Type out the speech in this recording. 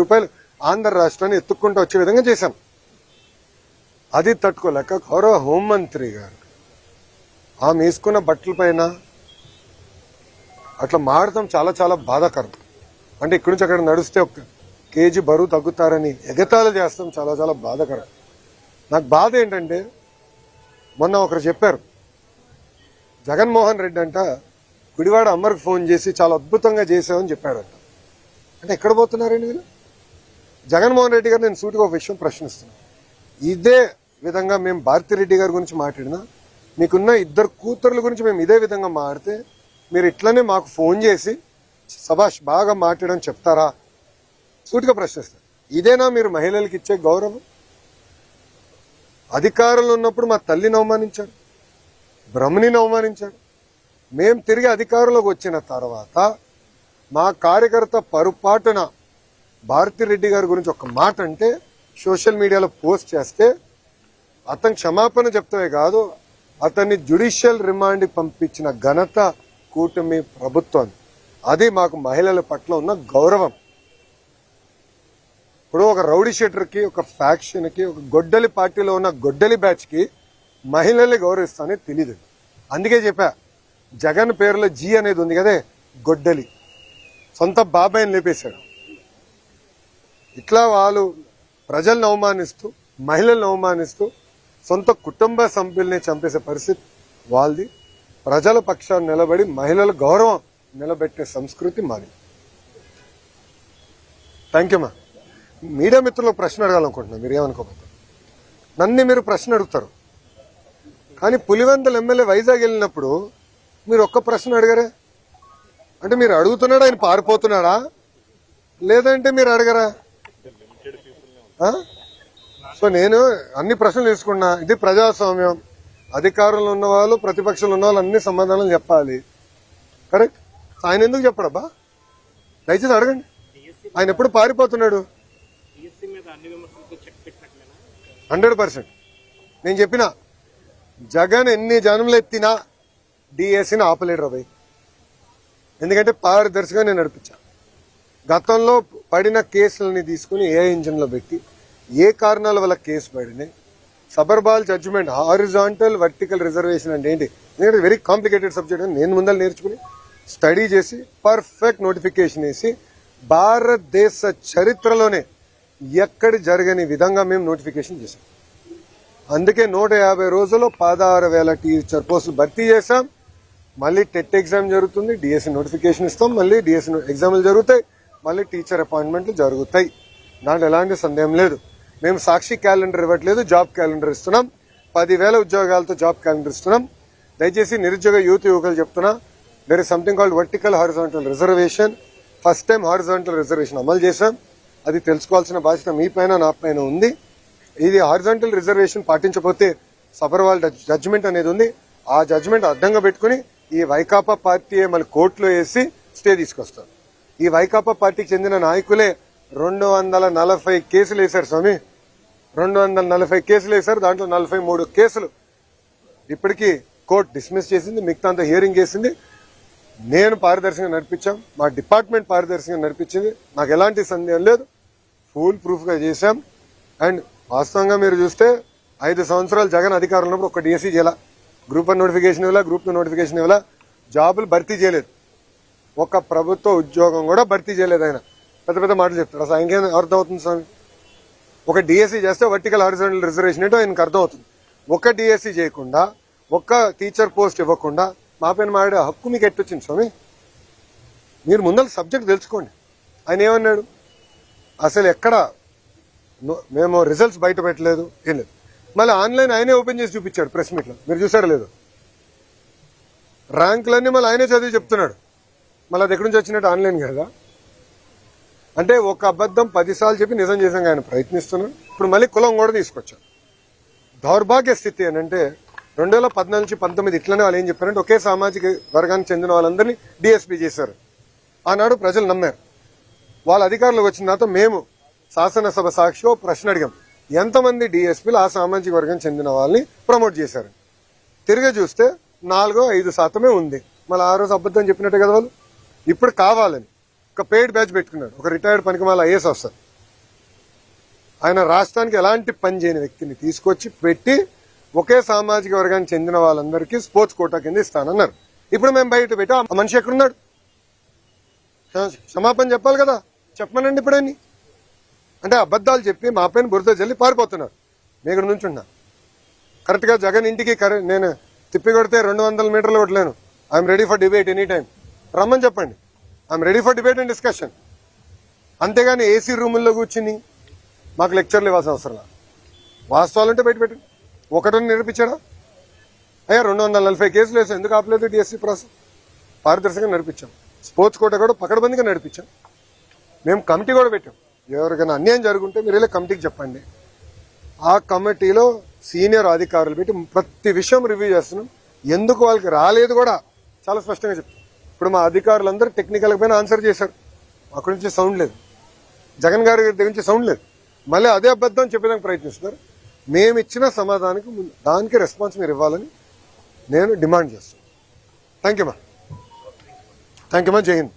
రూపాయలు ఆంధ్ర రాష్ట్రాన్ని ఎత్తుక్కుంటూ వచ్చే విధంగా చేశాం. అది తట్టుకోలేక గౌరవ హోంమంత్రి గారు ఆమె వేసుకున్న బట్టల పైన అట్లా మాడటం చాలా చాలా బాధాకరం. అంటే ఇక్కడి నుంచి అక్కడ నడిస్తే ఒక కేజీ బరువు తగ్గుతారని ఎగతాళి చేస్తాం చాలా చాలా బాధాకరం. నాకు బాధ ఏంటంటే మొన్న ఒకరు చెప్పారు, జగన్మోహన్ రెడ్డి అంట గుడివాడ అమ్మర్కి ఫోన్ చేసి చాలా అద్భుతంగా చేసామని చెప్పాడంట. అంటే ఎక్కడ పోతున్నారండి వీళ్ళు? జగన్మోహన్ రెడ్డి గారు నేను సూటిగా ఒక విషయం ప్రశ్నిస్తున్నాను. ఇదే విధంగా మేము భారతిరెడ్డి గారి గురించి మాట్లాడినా, మీకున్న ఇద్దరు కూతుర్ల గురించి మేము ఇదే విధంగా మాట్లాడితే మీరు ఇట్లనే మాకు ఫోన్ చేసి సభాష్ బాగా మాట్లాడని చెప్తారా? సూటిగా ప్రశ్నిస్తారు. ఇదేనా మీరు మహిళలకు ఇచ్చే గౌరవం? అధికారంలో ఉన్నప్పుడు మా తల్లిని అవమానించారు, బ్రహ్మణిని అవమానించారు. మేము తిరిగి అధికారంలోకి వచ్చిన తర్వాత మా కార్యకర్త పొరపాటున భారతిరెడ్డి గారి గురించి ఒక మాట అంటే సోషల్ మీడియాలో పోస్ట్ చేస్తే అతను క్షమాపణ చెప్తామే కాదు, అతన్ని జ్యుడిషియల్ రిమాండ్కి పంపించిన ఘనత కూటమి ప్రభుత్వం. అది మాకు మహిళల పట్ల ఉన్న గౌరవం. ఇప్పుడు ఒక రౌడీ షీటర్కి, ఒక ఫ్యాక్షన్కి, ఒక గొడ్డలి పార్టీలో ఉన్న గొడ్డలి బ్యాచ్కి మహిళల్ని గౌరవిస్తానని తెలియదు. అందుకే చెప్పా, జగన్ పేరులో జీ అనేది ఉంది కదే, గొడ్డలి. సొంత బాబాయిని లేపేశాడు. ఇట్లా వాళ్ళు ప్రజలను అవమానిస్తూ, మహిళలను అవమానిస్తూ, సొంత కుటుంబ సభ్యుల్ని చంపేసే పరిస్థితి వాళ్ళది. ప్రజల పక్షాన్ని నిలబడి మహిళల గౌరవం నిలబెట్టే సంస్కృతి మాది. థ్యాంక్ యూ మా. మీడియా మిత్రులకు ప్రశ్న అడగాలనుకుంటున్నాను, మీరు ఏమనుకోకపోతే. నన్ను మీరు ప్రశ్న అడుగుతారు, కానీ పులివెందుల ఎమ్మెల్యే వైజాగ్ వెళ్ళినప్పుడు మీరు ఒక్క ప్రశ్న అడగరే. అంటే మీరు అడుగుతున్నాడా, ఆయన పారిపోతున్నాడా, లేదంటే మీరు అడగరా? సో నేను అన్ని ప్రశ్నలు తీసుకున్నా. ఇది ప్రజాస్వామ్యం. అధికారంలో ఉన్న వాళ్ళు, ప్రతిపక్షంలో ఉన్న వాళ్ళు అన్ని సమాధానాలు చెప్పాలి. కరెక్ట్. ఆయన ఎందుకు చెప్పడబ్బా? దయచేసి అడగండి. ఆయన ఎప్పుడు పారిపోతున్నాడు? 100%. నేను చెప్పిన జగన్ ఎన్ని జనంలో ఎత్తినా డిఎస్సీని ఆపలేడు రాబాయ్. ఎందుకంటే పారదర్శిగా నేను నడిపించా. గతంలో పడిన కేసులని తీసుకుని ఏ ఇంజన్లో పెట్టి ఏ కారణాల వల్ల కేసు పడినాయి, సబర్బాల్ జడ్జిమెంట్, హారిజాంటల్ వర్టికల్ రిజర్వేషన్ అంటే ఏంటి, ఎందుకంటే వెరీ కాంప్లికేటెడ్ సబ్జెక్ట్ అని నేను ముందర నేర్చుకుని స్టడీ చేసి పర్ఫెక్ట్ నోటిఫికేషన్ వేసి భారతదేశ చరిత్రలోనే ఎక్కడ జరగని విధంగా మేము నోటిఫికేషన్ చేశాం. అందుకే 150 రోజుల్లో 16,000 టీచర్ పోస్టులు భర్తీ చేశాం. మళ్ళీ టెట్ ఎగ్జామ్ జరుగుతుంది, డిఎస్సీ నోటిఫికేషన్ ఇస్తాం, మళ్ళీ డిఎస్సీ ఎగ్జామ్లు జరుగుతాయి, మళ్ళీ టీచర్ అపాయింట్మెంట్లు జరుగుతాయి. దాంట్లో ఎలాంటి సందేహం లేదు. మేము సాక్షి క్యాలెండర్ ఇవ్వట్లేదు, జాబ్ క్యాలెండర్ ఇస్తున్నాం. 10,000 ఉద్యోగాలతో జాబ్ క్యాలెండర్ ఇస్తున్నాం. దయచేసి నిరుద్యోగ యువకులు చెప్తున్నా, there is something called vertical horizontal reservation. First time horizontal reservation అమలు చేశాం. అది తెలుసుకోవాల్సిన బాధ్యత మీ పైన, నా పైన ఉంది. ఇది హారిజాంటల్ రిజర్వేషన్ పాటించకపోతే సబర్వాల్ జడ్జిమెంట్ అనేది ఉంది. ఆ జడ్జిమెంట్ అడ్డంగా పెట్టుకుని ఈ వైకాపా పార్టీ మళ్ళీ కోర్టులో వేసి స్టే తీసుకొస్తారు. ఈ వైకాపా పార్టీకి చెందిన నాయకులే 240 కేసులు వేశారు స్వామి. 240 కేసులు వేశారు. దాంట్లో 43 కేసులు ఇప్పటికీ కోర్టు డిస్మిస్ చేసింది, మిగతా అంతా హియరింగ్ చేసింది. నేను పారదర్శకంగా నడిపించాం, మా డిపార్ట్మెంట్ పారదర్శకంగా నడిపించింది. నాకు ఎలాంటి సందేహం లేదు. ఫుల్ ప్రూఫ్గా చేశాం. అండ్ వాస్తవంగా మీరు చూస్తే 5 సంవత్సరాలు జగన్ అధికారంలో ఉన్నప్పుడు ఒక డిఎస్సీ చేయాల, గ్రూప్ 1 నోటిఫికేషన్ ఇవ్వాల, గ్రూప్ 2 నోటిఫికేషన్ ఇవ్వాల, జాబులు భర్తీ చేయలేదు. ఒక ప్రభుత్వ ఉద్యోగం కూడా భర్తీ చేయలేదు. ఆయన పెద్ద పెద్ద మాటలు చెప్తారు. అసలు ఆయనకేం అర్థం అవుతుంది స్వామి? ఒక డిఎస్సీ చేస్తే వర్టికల్ హారిజాంటల్ రిజర్వేషన్ ఏంటో ఆయనకు అర్థం అవుతుంది. ఒక డిఎస్సీ చేయకుండా, ఒక్క టీచర్ పోస్ట్ ఇవ్వకుండా మా పైన మాడే హక్కు మీకు ఎట్టొచ్చింది స్వామి? మీరు ముందర సబ్జెక్ట్ తెలుసుకోండి. ఆయన ఏమన్నాడు? అసలు ఎక్కడ మేము రిజల్ట్స్ బయట పెట్టలేదు, ఏం లేదు. మళ్ళీ ఆన్లైన్ ఆయనే ఓపెన్ చేసి చూపించాడు ప్రెస్ మీట్లో. మీరు చూసారా లేదు? ర్యాంకులన్నీ మళ్ళీ ఆయనే చదివి చెప్తున్నాడు. మళ్ళీ అది ఎక్కడి నుంచి వచ్చినట్టు? ఆన్లైన్ కదా. అంటే ఒక అబద్ధం 10 సార్లు చెప్పి నిజం చేసాం ఆయన ప్రయత్నిస్తున్నాడు. ఇప్పుడు మళ్ళీ కులం కూడా తీసుకొచ్చాడు. దౌర్భాగ్య స్థితి అని అంటే 2014 నుంచి 19 ఇట్లనే వాళ్ళు ఏం చెప్పారంటే ఒకే సామాజిక వర్గానికి చెందిన వాళ్ళందరినీ డిఎస్పీ చేశారు. ఆనాడు ప్రజలు నమ్మారు. వాళ్ళ అధికారంలోకి వచ్చిన తర్వాత మేము శాసనసభ సాక్షిలో ప్రశ్న అడిగాం, ఎంతమంది డిఎస్పీలు ఆ సామాజిక వర్గం చెందిన వాళ్ళని ప్రమోట్ చేశారు. తిరిగి చూస్తే 4-5% ఉంది. మళ్ళీ ఆ రోజు అబద్ధం చెప్పినట్టే కదా వాళ్ళు. ఇప్పుడు కావాలని ఒక పెయిడ్ బ్యాచ్ పెట్టుకున్నాడు. ఒక రిటైర్డ్ పనికిమాల ఐఏఎస్ ఆఫీసర్ ఆయన రాష్ట్రానికి ఎలాంటి పని చేయని వ్యక్తిని తీసుకొచ్చి పెట్టి ఒకే సామాజిక వర్గానికి చెందిన వాళ్ళందరికీ స్పోర్ట్స్ కోటా కింద ఇస్తానన్నారు. ఇప్పుడు మేము బయట పెట్టి ఆ మనిషి ఎక్కడున్నాడు? క్షమాపణ చెప్పాలి కదా, చెప్పమనండి ఇప్పుడని. అంటే అబద్ధాలు చెప్పి మా పైన బురద జల్లి పారిపోతున్నారు. నేను ఇక్కడ నుంచి ఉన్నా కరెక్ట్గా జగన్ ఇంటికి నేను తిప్పి కొడితే 200 మీటర్లు కొట్టలేను. I'm ready for debate any time, రమ్మని చెప్పండి. I'm ready for debate and discussion. అంతేగాని ఏసీ రూముల్లో కూర్చుని మాకు లెక్చర్లు ఇవ్వాల్సిన అవసరం లేదు. వాస్తవాలంటే బయట పెట్టండి. ఒకటని నిరూపించాడా? అయ్యా 240 కేసులు వేసాం, ఎందుకు ఆపలేదు డిఎస్సీ ప్రాసెస్? పారదర్శకంగా నడిపించాం. స్పోర్ట్స్ కోట కూడా పకడ్బందీగా నడిపించాం. మేము కమిటీ కూడా పెట్టాం. ఎవరికైనా అన్యాయం జరుగుంటే మీరు వెళ్ళి కమిటీకి చెప్పండి. ఆ కమిటీలో సీనియర్ అధికారులు పెట్టి ప్రతి విషయం రివ్యూ చేస్తున్నాం. ఎందుకు వాళ్ళకి రాలేదు కూడా చాలా స్పష్టంగా చెప్తాం. ఇప్పుడు మా అధికారులందరూ టెక్నికల్ పైన ఆన్సర్ చేశారు. అక్కడి నుంచి సౌండ్ లేదు, జగన్ గారి దగ్గర నుంచి సౌండ్ లేదు. మళ్ళీ అదే అబద్ధం చెప్పేదానికి ప్రయత్నిస్తున్నారు. మేము ఇచ్చిన సమాధానానికి దానికి రెస్పాన్స్ మీరు ఇవ్వాలని నేను డిమాండ్ చేస్తాను. థ్యాంక్ యూ మా, జై హింద్.